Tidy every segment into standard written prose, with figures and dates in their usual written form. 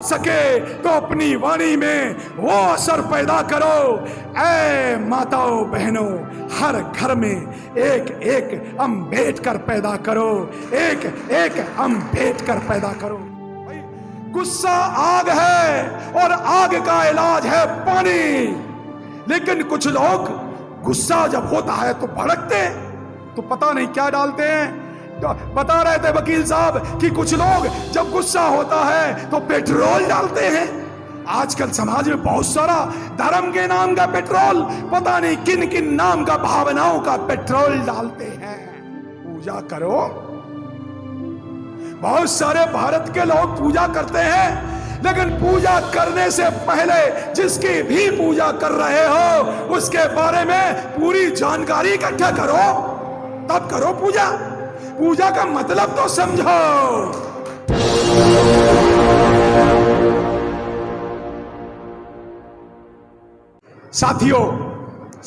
सके तो अपनी वाणी में वो असर पैदा करो। ऐ माताओं बहनों, हर घर में एक एक अम्बेडकर पैदा करो, एक एक अम्बेडकर पैदा करो। गुस्सा आग है और आग का इलाज है पानी। लेकिन कुछ लोग गुस्सा जब होता है तो भड़कते हैं, तो पता नहीं क्या डालते हैं। तो बता रहे थे वकील साहब कि कुछ लोग जब गुस्सा होता है तो पेट्रोल डालते हैं। आजकल समाज में बहुत सारा धर्म के नाम का पेट्रोल, पता नहीं किन किन नाम का, भावनाओं का पेट्रोल डालते हैं। पूजा करो। बहुत सारे भारत के लोग पूजा करते हैं, लेकिन पूजा करने से पहले जिसकी भी पूजा कर रहे हो उसके बारे में पूरी जानकारी इकट्ठा करो, तब करो पूजा। पूजा का मतलब तो समझो। साथियों,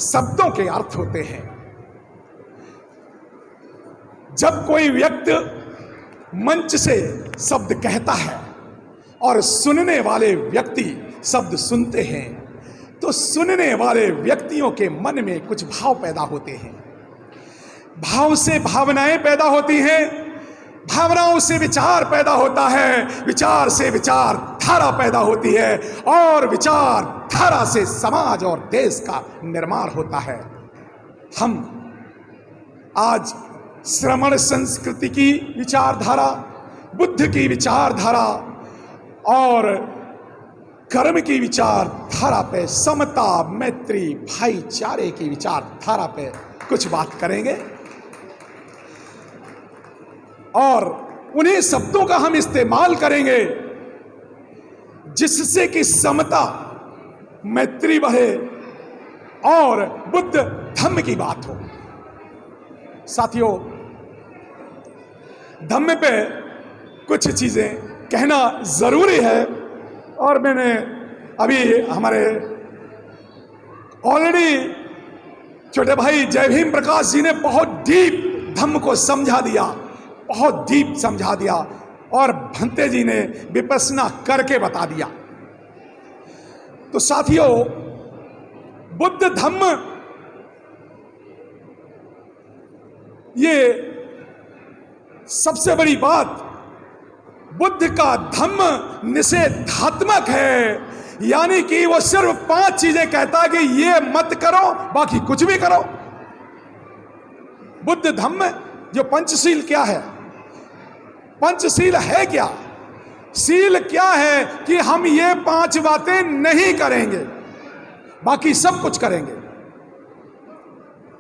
शब्दों के अर्थ होते हैं। जब कोई व्यक्ति मंच से शब्द कहता है और सुनने वाले व्यक्ति शब्द सुनते हैं, तो सुनने वाले व्यक्तियों के मन में कुछ भाव पैदा होते हैं। भाव से भावनाएं पैदा होती हैं, भावनाओं से विचार पैदा होता है, विचार से विचार धारा पैदा होती है, और विचार धारा से समाज और देश का निर्माण होता है। हम आज श्रमण संस्कृति की विचारधारा, बुद्ध की विचारधारा और कर्म की विचारधारा पे, समता, मैत्री, भाईचारे की विचारधारा पे कुछ बात करेंगे, और उन्हीं शब्दों का हम इस्तेमाल करेंगे जिससे कि समता, मैत्री बढ़े और बुद्ध धम्म की बात हो। साथियों, धम्म पे कुछ चीजें कहना जरूरी है, और मैंने अभी हमारे ऑलरेडी छोटे भाई जय भीम प्रकाश जी ने बहुत डीप धम्म को समझा दिया, बहुत डीप समझा दिया, और भंते जी ने विपස්සना करके बता दिया। तो साथियों, बुद्ध धम्म ये सबसे बड़ी बात, बुद्ध का धम्म निषेधात्मक है, यानी कि वो सिर्फ 5 चीजें कहता है कि ये मत करो, बाकी कुछ भी करो। बुद्ध धम्म जो पंचशील क्या है, पंचशील है क्या? शील क्या है कि हम ये 5 बातें नहीं करेंगे, बाकी सब कुछ करेंगे।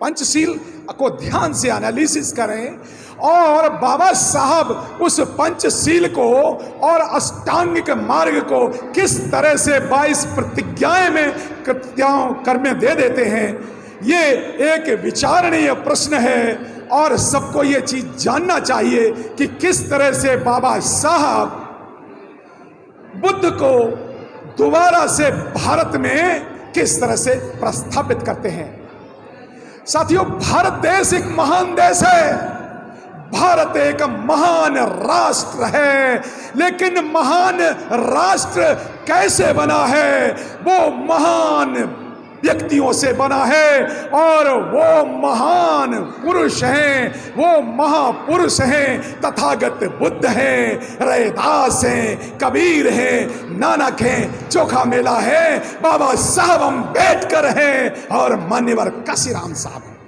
पंचशील को ध्यान से एनालिसिस करें, और बाबा साहब उस पंचशील को और अष्टांगिक मार्ग को किस तरह से 22 प्रतिज्ञाएं में कर्म दे देते हैं, ये एक विचारणीय प्रश्न है। और सबको ये चीज जानना चाहिए कि किस तरह से बाबा साहब बुद्ध को दोबारा से भारत में किस तरह से प्रस्थापित करते हैं। साथियों, भारत देश एक महान देश है, भारत एक महान राष्ट्र है, लेकिन महान राष्ट्र कैसे बना है? वो महान व्यक्तियों से बना है, और वो महान पुरुष हैं, वो महापुरुष हैं। तथागत बुद्ध हैं, रैदास हैं, कबीर हैं, नानक हैं, चोखा मेला है, बाबा साहब अम्बेडकर हैं, और मान्यवर काशीराम साहब हैं।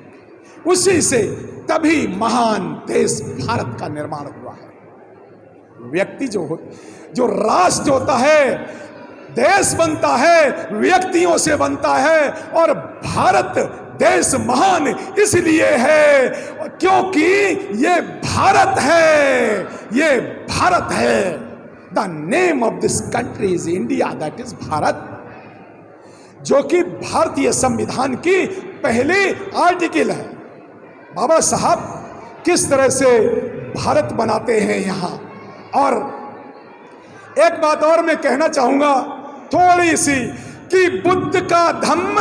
उसी से तभी महान देश भारत का निर्माण हुआ है। व्यक्ति जो राष्ट्र होता है, देश बनता है, व्यक्तियों से बनता है, और भारत देश महान इसलिए है क्योंकि ये भारत है, ये भारत है। The name of this country is India, that is Bharat, जो कि भारतीय संविधान की पहली आर्टिकल है। बाबा साहब किस तरह से भारत बनाते हैं यहाँ। और एक बात और मैं कहना चाहूंगा थोड़ी सी, कि बुद्ध का धम्म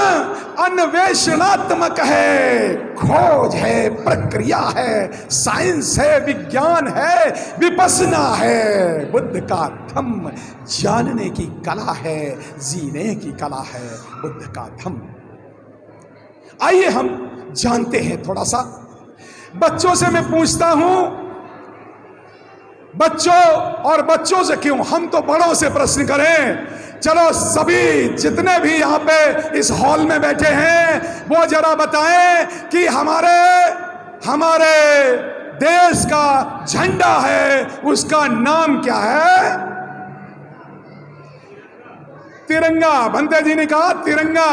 अन्वेषणात्मक है, खोज है, प्रक्रिया है, साइंस है, विज्ञान है, विपස්සना है। बुद्ध का धम्म जानने की कला है, जीने की कला है, बुद्ध का धम्म। आइए हम जानते हैं थोड़ा सा। बच्चों से मैं पूछता हूं, बच्चों से क्यों, हम तो बड़ों से प्रश्न करें। चलो सभी जितने भी यहां पे इस हॉल में बैठे हैं वो जरा बताएं कि हमारे देश का झंडा है, उसका नाम क्या है? तिरंगा। बंते जी ने कहा तिरंगा।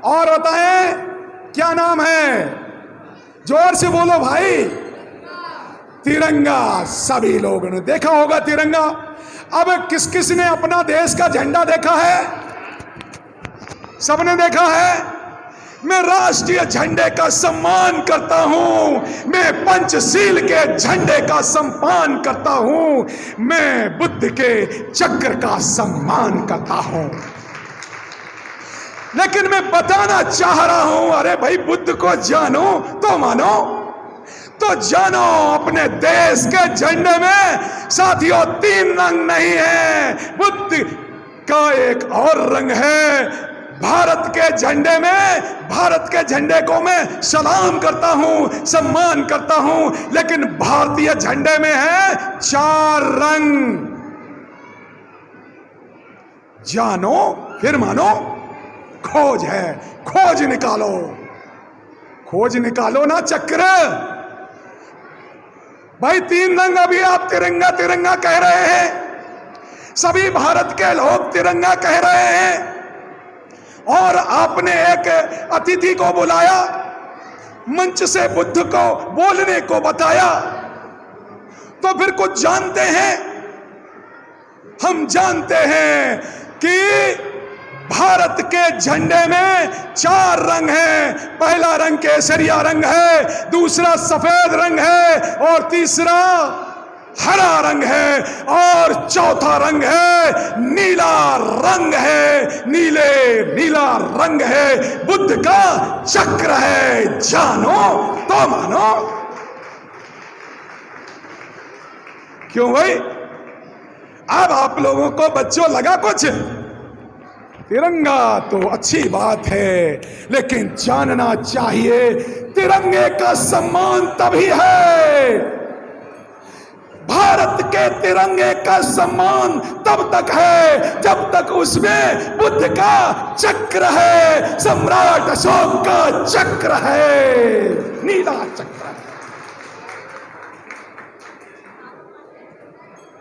और बताएं क्या नाम है? जोर से बोलो भाई। तिरंगा। सभी लोगों ने देखा होगा तिरंगा। अब किस किस ने अपना देश का झंडा देखा है? सबने देखा है। मैं राष्ट्रीय झंडे का सम्मान करता हूं, मैं पंचशील के झंडे का सम्मान करता हूं, मैं बुद्ध के चक्र का सम्मान करता हूं। लेकिन मैं बताना चाह रहा हूं, अरे भाई बुद्ध को जानो तो मानो, तो जानो अपने देश के झंडे में साथियों 3 रंग नहीं है, बुद्ध का एक और रंग है। भारत के झंडे में, भारत के झंडे को मैं सलाम करता हूं, सम्मान करता हूं, लेकिन भारतीय झंडे में है 4 रंग। जानो फिर मानो। खोज है, खोज निकालो, खोज निकालो ना चक्र। भाई 3 रंग अभी आप तिरंगा तिरंगा कह रहे हैं, सभी भारत के लोग तिरंगा कह रहे हैं, और आपने एक अतिथि को बुलाया, मंच से बुद्ध को बोलने को बताया, तो फिर कुछ जानते हैं। हम जानते हैं कि भारत के झंडे में 4 रंग हैं। पहला रंग केसरिया रंग है, दूसरा सफेद रंग है, और तीसरा हरा रंग है, और चौथा रंग है नीला रंग है, नीला रंग है, बुद्ध का चक्र है। जानो तो मानो। क्यों भाई? अब आप लोगों को बच्चों लगा कुछ? तिरंगा तो अच्छी बात है, लेकिन जानना चाहिए तिरंगे का सम्मान तभी है, भारत के तिरंगे का सम्मान तब तक है जब तक उसमें बुद्ध का चक्र है, सम्राट अशोक का चक्र है, नीला चक्र है।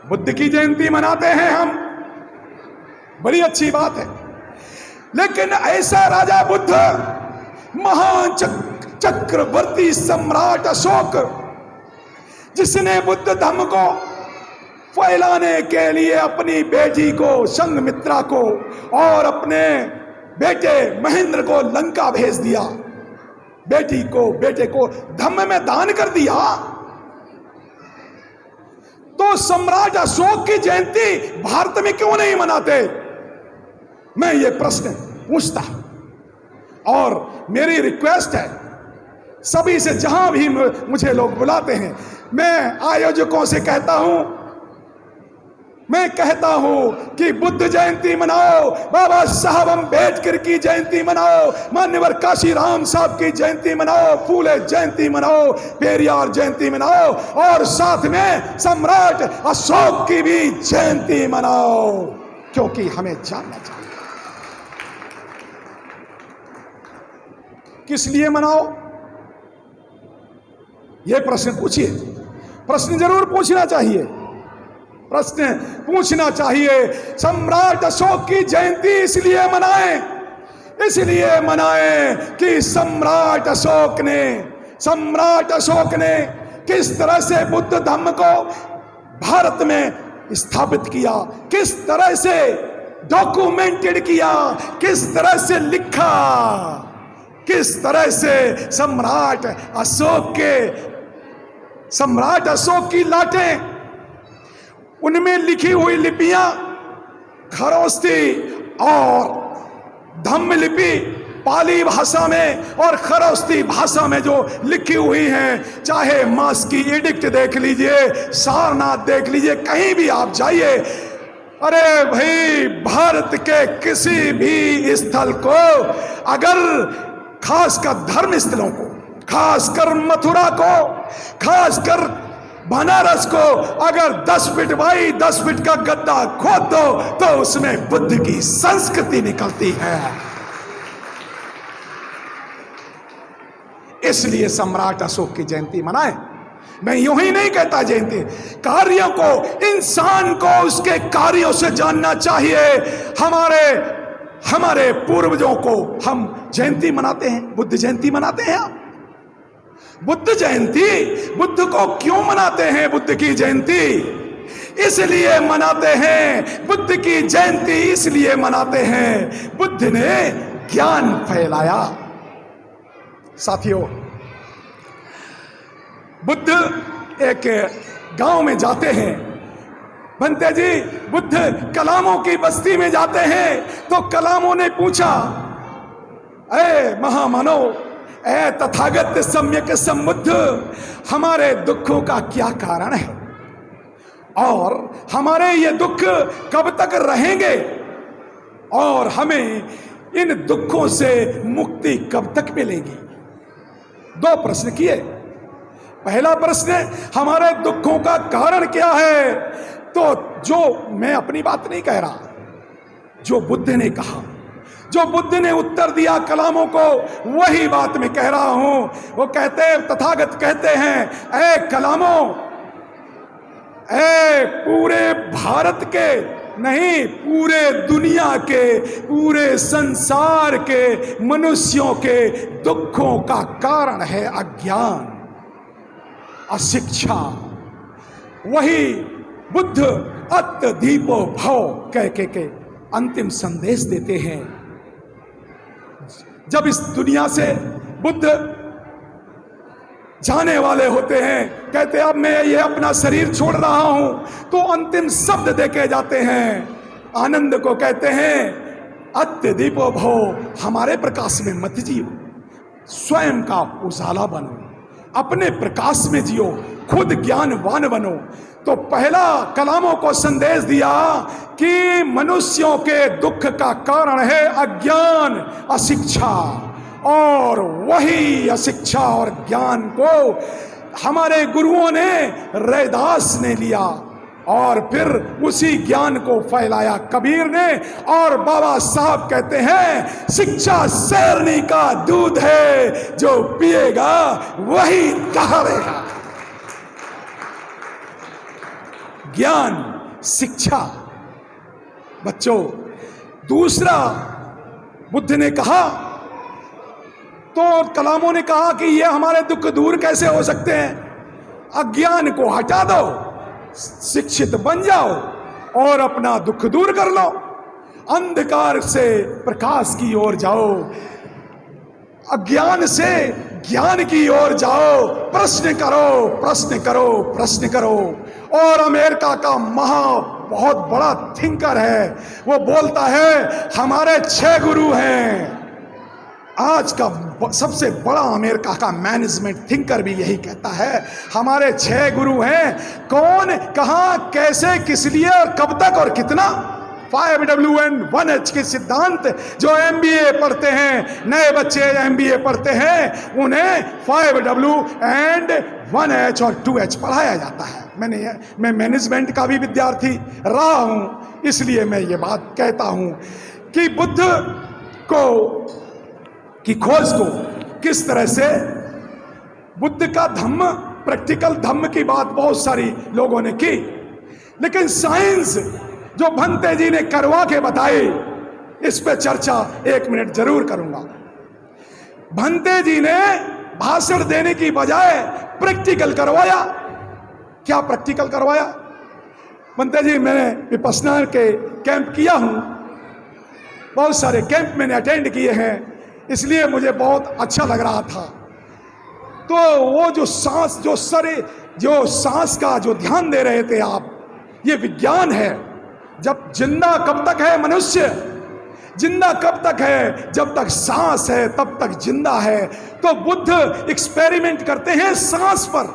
बुद्ध की जयंती मनाते हैं हम, बड़ी अच्छी बात है, लेकिन ऐसा राजा बुद्ध, महान चक्रवर्ती सम्राट अशोक, जिसने बुद्ध धर्म को फैलाने के लिए अपनी बेटी को संघमित्रा को और अपने बेटे महेंद्र को लंका भेज दिया, बेटे को धम्म में दान कर दिया, तो सम्राट अशोक की जयंती भारत में क्यों नहीं मनाते? मैं ये प्रश्न पूछता हूं। और मेरी रिक्वेस्ट है सभी से, जहां भी मुझे लोग बुलाते हैं, मैं आयोजकों से कहता हूं कि बुद्ध जयंती मनाओ, बाबा साहब अम्बेडकर की जयंती मनाओ, मान्यवर काशीराम साहब की जयंती मनाओ, फूले जयंती मनाओ, पेरियार जयंती मनाओ, और साथ में सम्राट अशोक की भी जयंती मनाओ, क्योंकि हमें जानना चाहिए किस लिए मनाओ। यह प्रश्न पूछिए, प्रश्न जरूर पूछना चाहिए, प्रश्न पूछना चाहिए। सम्राट अशोक की जयंती इसलिए मनाएं कि सम्राट अशोक ने किस तरह से बुद्ध धर्म को भारत में स्थापित किया, किस तरह से डॉक्यूमेंटेड किया, किस तरह से लिखा, किस तरह से सम्राट अशोक की लाटें, उनमें लिखी हुई लिपियां, खरोस्ती और धम्म लिपि पाली भाषा में और खरोस्ती भाषा में जो लिखी हुई हैं, चाहे मास की एडिक्ट देख लीजिए, सारनाथ देख लीजिए, कहीं भी आप जाइए, अरे भाई भारत के किसी भी स्थल को, अगर खासकर धर्म स्थलों को, खासकर मथुरा को, खासकर बनारस को, अगर 10 फीट बाई 10 फीट का गड्ढा खोद दो तो उसमें बुद्ध की संस्कृति निकलती है। इसलिए सम्राट अशोक की जयंती मनाए। मैं यूं ही नहीं कहता जयंती, कार्यों को, इंसान को उसके कार्यों से जानना चाहिए। हमारे पूर्वजों को हम जयंती मनाते हैं, बुद्ध जयंती मनाते हैं। बुद्ध जयंती, बुद्ध को क्यों मनाते हैं? बुद्ध की जयंती इसलिए मनाते हैं, बुद्ध की जयंती इसलिए मनाते हैं, बुद्ध ने ज्ञान फैलाया। साथियों, बुद्ध एक गांव में जाते हैं, बनते जी बुद्ध कलामों की बस्ती में जाते हैं, तो कलामों ने पूछा, ऐ महामानव, ऐ तथागत सम्यक सम्बुद्ध, हमारे दुखों का क्या कारण है और हमारे ये दुख कब तक रहेंगे और हमें इन दुखों से मुक्ति कब तक मिलेगी? 2 प्रश्न किए। पहला प्रश्न, हमारे दुखों का कारण क्या है? तो जो, मैं अपनी बात नहीं कह रहा, जो बुद्ध ने कहा, जो बुद्ध ने उत्तर दिया कलामों को, वही बात मैं कह रहा हूं। वो कहते हैं, तथागत कहते हैं, ऐ कलामों, ऐ पूरे भारत के नहीं, पूरे दुनिया के, पूरे संसार के मनुष्यों के दुखों का कारण है अज्ञान, अशिक्षा। वही बुद्ध अत्त दीपो भव कह के अंतिम संदेश देते हैं। जब इस दुनिया से बुद्ध जाने वाले होते हैं, कहते अब मैं ये अपना शरीर छोड़ रहा हूं, तो अंतिम शब्द देके जाते हैं, आनंद को कहते हैं, अत्य दीपो भव, हमारे प्रकाश में मत जियो, स्वयं का उजाला बनो, अपने प्रकाश में जियो, खुद ज्ञानवान बनो। तो पहला कलामों को संदेश दिया कि मनुष्यों के दुख का कारण है अज्ञान, अशिक्षा, और वही अशिक्षा और ज्ञान को हमारे गुरुओं ने, रैदास ने लिया और फिर उसी ज्ञान को फैलाया कबीर ने। और बाबा साहब कहते हैं, शिक्षा शेरनी का दूध है, जो पिएगा वही कहावेगा। ज्ञान, शिक्षा। बच्चों, दूसरा बुद्ध ने कहा, तो कलामों ने कहा कि ये हमारे दुख दूर कैसे हो सकते हैं? अज्ञान को हटा दो, शिक्षित बन जाओ और अपना दुख दूर कर लो, अंधकार से प्रकाश की ओर जाओ, अज्ञान से ज्ञान की ओर जाओ, प्रश्न करो, प्रश्न करो, प्रश्न करो। और अमेरिका का बहुत बड़ा थिंकर है, वो बोलता है हमारे 6 गुरु हैं। आज का सबसे बड़ा अमेरिका का मैनेजमेंट थिंकर भी यही कहता है, हमारे 6 गुरु हैं। कौन, कहां, कैसे, किस लिए और कब तक और कितना? 5W and 1H के सिद्धांत जो MBA पढ़ते हैं, नए बच्चे MBA पढ़ते हैं, उन्हें 5W and 1H और 2H पढ़ाया जाता है। मैं मैनेजमेंट का भी विद्यार्थी रहा हूं, इसलिए मैं ये बात कहता हूं कि बुद्ध की खोज को किस तरह से, बुद्ध का धम्म, प्रैक्टिकल धम्म की बात बहुत सारी लोगों ने की, लेकिन साइंस जो भंते जी ने करवा के बताई, इस पे चर्चा 1 मिनट जरूर करूंगा। भंते जी ने भाषण देने की बजाय प्रैक्टिकल करवाया। क्या प्रैक्टिकल करवाया? भंते जी, मैंने विपश्यना के कैंप किया हूं, बहुत सारे कैंप मैंने अटेंड किए हैं, इसलिए मुझे बहुत अच्छा लग रहा था। तो वो जो सांस, जो सांस का जो ध्यान दे रहे थे आप, ये विज्ञान है। जब जिंदा कब तक है मनुष्य? जिंदा कब तक है? जब तक सांस है तब तक जिंदा है। तो बुद्ध एक्सपेरिमेंट करते हैं सांस पर।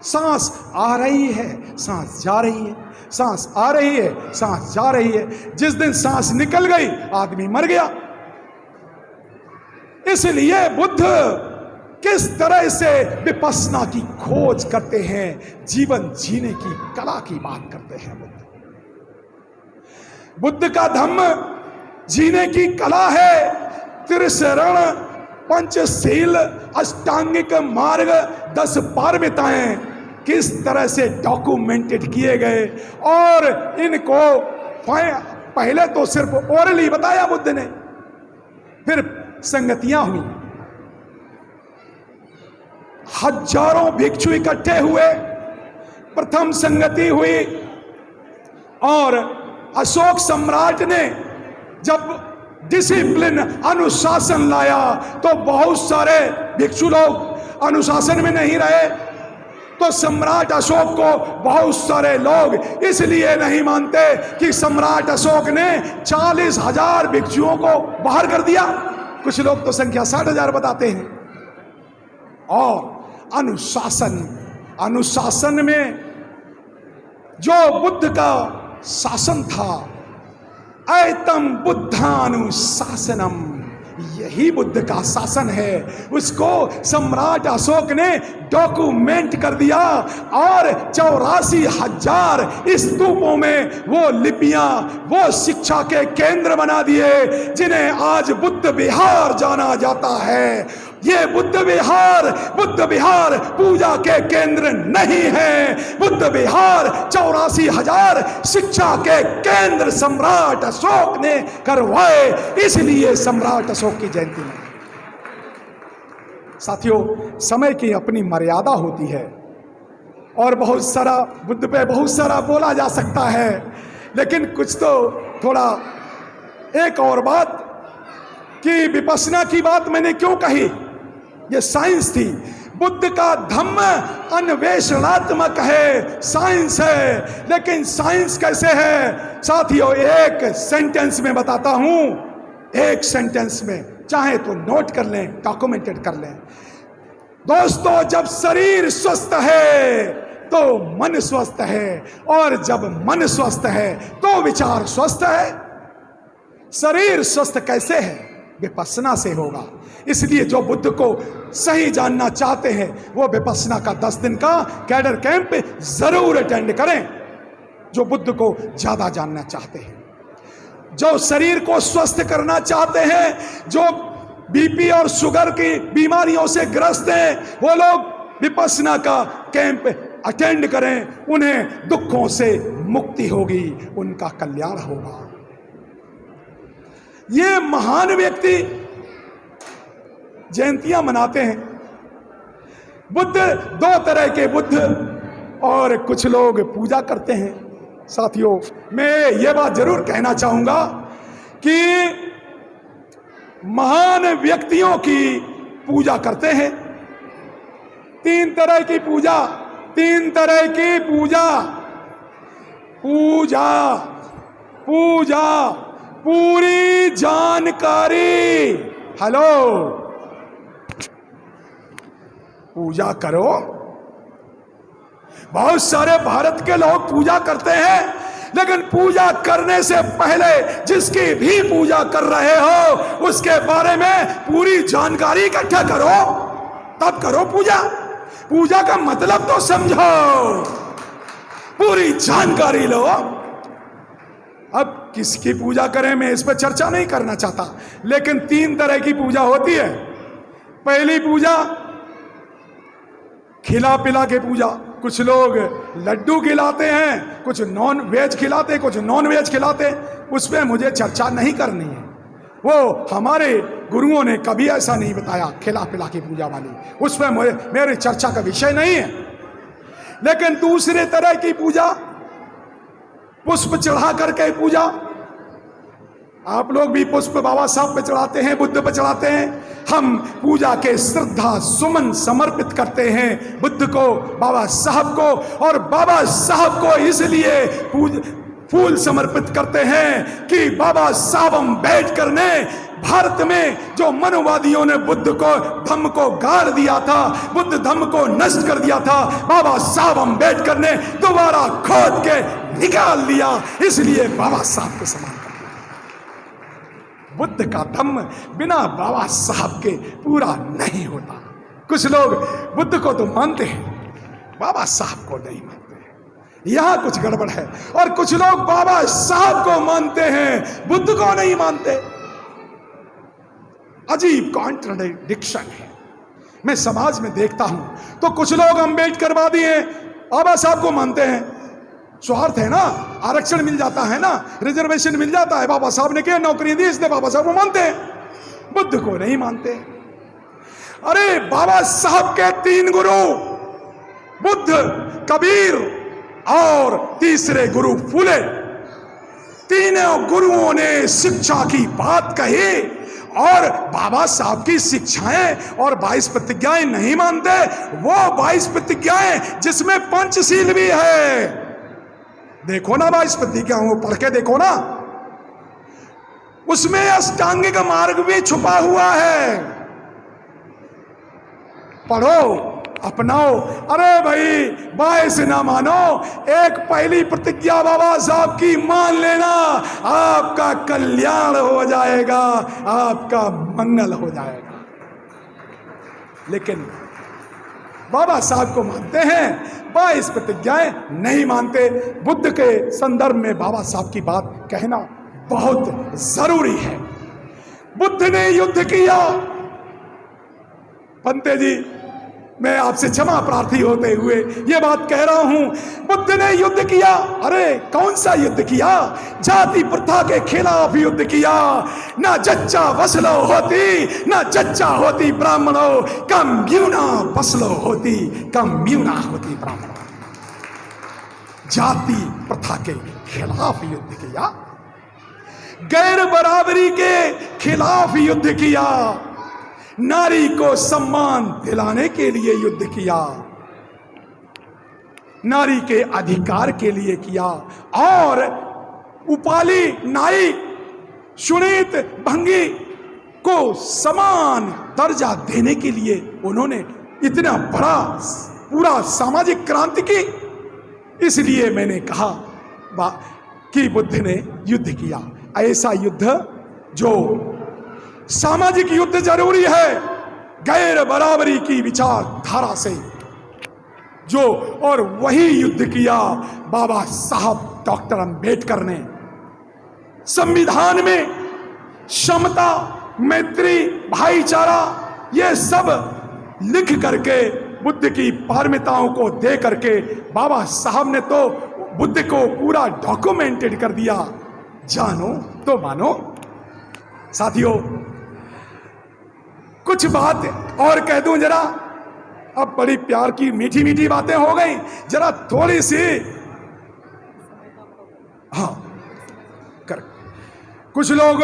सांस आ रही है, सांस जा रही है, सांस आ रही है, सांस जा रही है। जिस दिन सांस निकल गई आदमी मर गया। इसलिए बुद्ध किस तरह से विपश्यना की खोज करते हैं, जीवन जीने की कला की बात करते हैं। बुद्ध का धम्म जीने की कला है। त्रिशरण, पंचशील, अष्टांगिक मार्ग, 10 पारमिताएं किस तरह से डॉक्यूमेंटेड किए गए। और इनको पहले तो सिर्फ ओरली बताया बुद्ध ने, फिर संगतियां हुई, हजारों भिक्षु इकट्ठे हुए, प्रथम संगति हुई। और अशोक सम्राट ने जब डिसिप्लिन, अनुशासन लाया तो बहुत सारे भिक्षु लोग अनुशासन में नहीं रहे। तो सम्राट अशोक को बहुत सारे लोग इसलिए नहीं मानते कि सम्राट अशोक ने 40,000 भिक्षुओं को बाहर कर दिया। कुछ लोग तो संख्या 60,000 बताते हैं। और अनुशासन में जो बुद्ध का शासन था, ऐतम बुद्धानुशासनम, यही बुद्ध का शासन है। उसको सम्राट अशोक ने डॉक्यूमेंट कर दिया और 84,000 स्तूपों में वो लिपियां, वो शिक्षा के केंद्र बना दिए, जिन्हें आज बुद्ध विहार जाना जाता है। ये बुद्ध विहार पूजा के केंद्र नहीं है। बुद्ध विहार 84,000 शिक्षा के केंद्र सम्राट अशोक ने करवाए। इसलिए सम्राट अशोक की जयंती में साथियों, समय की अपनी मर्यादा होती है और बहुत सारा बुद्ध पे बहुत सारा बोला जा सकता है, लेकिन कुछ तो थोड़ा एक और बात कि विपश्यना की बात मैंने क्यों कही, ये साइंस थी। बुद्ध का धम्म अन्वेषणात्मक है, साइंस है। लेकिन साइंस कैसे है साथियों, एक सेंटेंस में बताता हूं, एक सेंटेंस में, चाहे तो नोट कर लें, डॉक्यूमेंटेड कर लें। दोस्तों, जब शरीर स्वस्थ है तो मन स्वस्थ है, और जब मन स्वस्थ है तो विचार स्वस्थ है। शरीर स्वस्थ कैसे है? विपश्यना से होगा। इसलिए जो बुद्ध को सही जानना चाहते हैं वो विपश्यना का 10 दिन का कैडर कैंप जरूर अटेंड करें, जो बुद्ध को ज्यादा जानना चाहते हैं। जो शरीर को स्वस्थ करना चाहते हैं, जो बीपी और शुगर की बीमारियों से ग्रस्त हैं, वो लोग विपश्यना का कैंप अटेंड करें। उन्हें दुखों से मुक्ति होगी, उनका कल्याण होगा। ये महान व्यक्ति जयंतियां मनाते हैं। बुद्ध, 2 तरह के बुद्ध, और कुछ लोग पूजा करते हैं। साथियों, मैं ये बात जरूर कहना चाहूंगा कि महान व्यक्तियों की पूजा करते हैं। 3 तरह की पूजा, 3 तरह की पूजा, पूरी जानकारी। हेलो, पूजा करो। बहुत सारे भारत के लोग पूजा करते हैं, लेकिन पूजा करने से पहले जिसकी भी पूजा कर रहे हो उसके बारे में पूरी जानकारी इकट्ठा करो, तब करो पूजा। पूजा का मतलब तो समझो, पूरी जानकारी लो। अब किसकी पूजा करें मैं इस पर चर्चा नहीं करना चाहता, लेकिन 3 तरह की पूजा होती है। पहली पूजा खिला पिला के पूजा। कुछ लोग लड्डू खिलाते हैं, कुछ नॉन वेज खिलाते, कुछ नॉन वेज खिलाते। उस पर मुझे चर्चा नहीं करनी है। वो हमारे गुरुओं ने कभी ऐसा नहीं बताया खिला पिला की पूजा वाली, उस पर मेरी चर्चा का विषय नहीं है। लेकिन दूसरे तरह की पूजा, पुष्प चढ़ा करके पूजा। आप लोग भी पुष्प बाबा साहब पे चढ़ाते हैं, बुद्ध पे चढ़ाते हैं। हम पूजा के श्रद्धा सुमन समर्पित करते हैं बुद्ध को, बाबा साहब को। और बाबा साहब को इसलिए फूल समर्पित करते हैं कि बाबा साहब अम्बेडकर ने भारत में जो मनोवादियों ने बुद्ध को धम्म को गाड़ दिया था, बुद्ध धम्म को नष्ट कर दिया था, बाबा साहब अम्बेडकर ने दोबारा खोद के निकाल दिया, इसलिए बाबा साहब के समान कर दिया। बुद्ध का धम्म बिना बाबा साहब के पूरा नहीं होता। कुछ लोग बुद्ध को तो मानते हैं, बाबा साहब को नहीं मानते, यहां कुछ गड़बड़ है। और कुछ लोग बाबा साहब को मानते हैं, बुद्ध को नहीं मानते। अजीब कॉन्ट्रडिक्शन है। मैं समाज में देखता हूं तो कुछ लोग अम्बेडकरवादी हैं, बाबा साहब को मानते हैं, स्वार्थ है ना, आरक्षण मिल जाता है ना, रिजर्वेशन मिल जाता है, बाबा साहब ने क्या नौकरी दी इसलिए बाबा साहब को मानते हैं, बुद्ध को नहीं मानते। अरे बाबा साहब के 3 गुरु बुद्ध, कबीर और तीसरे गुरु फूले, तीनों गुरुओं ने शिक्षा की बात कही और बाबा साहब की शिक्षाएं और 22 प्रतिज्ञाएं नहीं मानते। वो 22 प्रतिज्ञाएं जिसमें पंचशील भी है, देखो ना 22 प्रतिज्ञाओं को पढ़ के देखो ना, उसमें अष्टांगिक मार्ग भी छुपा हुआ है, पढ़ो अपनाओ। अरे भाई 22 ना मानो, एक पहली प्रतिज्ञा बाबा साहब की मान लेना, आपका कल्याण हो जाएगा, आपका मंगल हो जाएगा। लेकिन बाबा साहब को मानते हैं, 22 प्रतिज्ञाएं नहीं मानते। बुद्ध के संदर्भ में बाबा साहब की बात कहना बहुत जरूरी है। बुद्ध ने युद्ध किया, पंते जी मैं आपसे क्षमा प्रार्थी होते हुए यह बात कह रहा हूं, बुद्ध ने युद्ध किया। अरे कौन सा युद्ध किया? जाति प्रथा के खिलाफ युद्ध किया। ना जच्चा वसलो होती, ना जच्चा होती ब्राह्मणों, कम म्यूना वसलो होती, कम म्यूना होती ब्राह्मणों। जाति प्रथा के खिलाफ युद्ध किया, गैर बराबरी के खिलाफ युद्ध किया, नारी को सम्मान दिलाने के लिए युद्ध किया, नारी के अधिकार के लिए किया, और उपाली नाई सुनीत भंगी को समान दर्जा देने के लिए उन्होंने इतना बड़ा पूरा सामाजिक क्रांति की। इसलिए मैंने कहा कि बुद्ध ने युद्ध किया, ऐसा युद्ध जो सामाजिक युद्ध जरूरी है, गैर बराबरी की विचारधारा से जो, और वही युद्ध किया बाबा साहब डॉक्टर अंबेडकर ने। संविधान में समता, मैत्री, भाईचारा ये सब लिख करके बुद्ध की पारमिताओं को दे करके बाबा साहब ने तो बुद्ध को पूरा डॉक्यूमेंटेड कर दिया। जानो तो मानो। साथियों कुछ बात और कह दूं जरा, अब बड़ी प्यार की मीठी मीठी बातें हो गई, जरा थोड़ी सी हाँ कर। कुछ लोग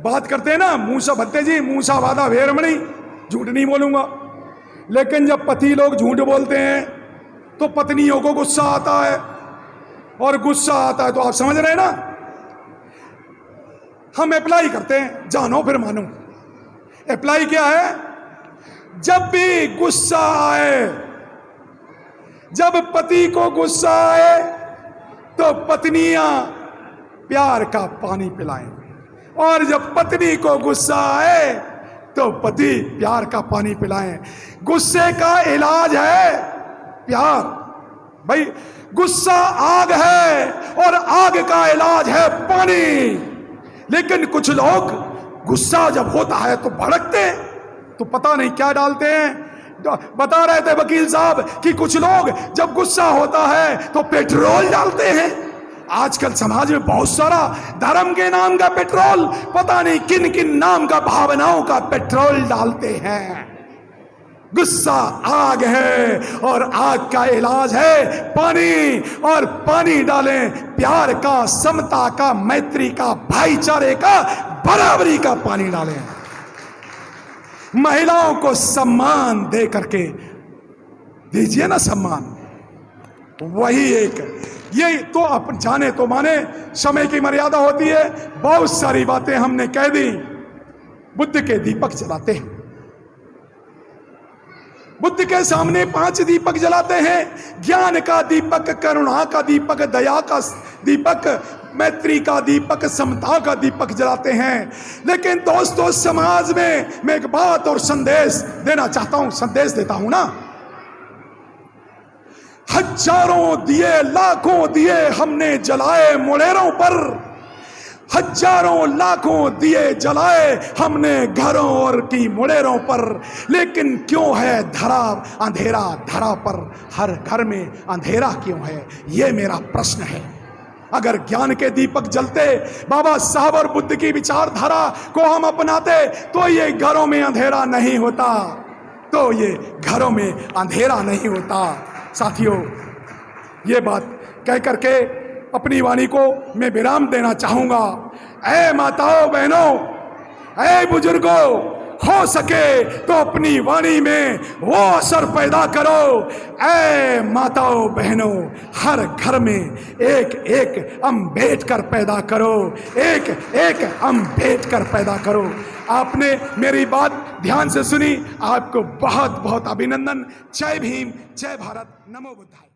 बात करते हैं ना, मूसा भत्ते जी मूसा वादा वेरमणी, झूठ नहीं बोलूंगा, लेकिन जब पति लोग झूठ बोलते हैं तो पत्नियों को गुस्सा आता है, और गुस्सा आता है तो आप समझ रहे हैं ना। हम अप्लाई करते हैं, जानो फिर मानो। अप्लाई क्या है? जब भी गुस्सा आए, जब पति को गुस्सा आए तो पत्नियां प्यार का पानी पिलाएं, और जब पत्नी को गुस्सा आए तो पति प्यार का पानी पिलाएं। गुस्से का इलाज है प्यार। भाई गुस्सा आग है और आग का इलाज है पानी। लेकिन कुछ लोग गुस्सा जब होता है तो भड़कते हैं, तो पता नहीं क्या डालते हैं। बता रहे थे वकील साहब कि कुछ लोग जब गुस्सा होता है तो पेट्रोल डालते हैं। आजकल समाज में बहुत सारा धर्म के नाम का पेट्रोल, पता नहीं किन किन नाम का, भावनाओं का पेट्रोल डालते हैं। गुस्सा आग है और आग का इलाज है पानी, और पानी डालें प्यार का, समता का, मैत्री का, भाईचारे का, बराबरी का पानी डालें। महिलाओं को सम्मान दे करके दीजिए ना सम्मान। वही एक ये तो आप जाने तो माने, समय की मर्यादा होती है, बहुत सारी बातें हमने कह दी। बुद्ध के दीपक जलाते हैं, बुद्ध के सामने 5 दीपक जलाते हैं, ज्ञान का दीपक, करुणा का दीपक, दया का दीपक, मैत्री का दीपक, समता का दीपक जलाते हैं। लेकिन दोस्तों, समाज में मैं एक बात और संदेश देना चाहता हूं, संदेश देता हूं ना। हजारों दिए, लाखों दिए हमने जलाए मुड़ेरों पर, हजारों लाखों दिए जलाए हमने घरों और की मुड़ेरों पर, लेकिन क्यों है धरा अंधेरा, धरा पर हर घर में अंधेरा क्यों है, ये मेरा प्रश्न है। अगर ज्ञान के दीपक जलते, बाबा साहब और बुद्ध की विचारधारा को हम अपनाते, तो ये घरों में अंधेरा नहीं होता, तो ये घरों में अंधेरा नहीं होता। साथियों, ये बात कह करके अपनी वाणी को मैं विराम देना चाहूंगा। ऐ माताओं बहनों, ऐ बुजुर्गों, हो सके तो अपनी वाणी में वो असर पैदा करो। ऐ माताओं बहनों, हर घर में एक एक अम्बेडकर पैदा करो, एक एक अम्बेडकर पैदा करो। आपने मेरी बात ध्यान से सुनी, आपको बहुत बहुत अभिनंदन। जय भीम, जय भारत, नमो बुद्धाय।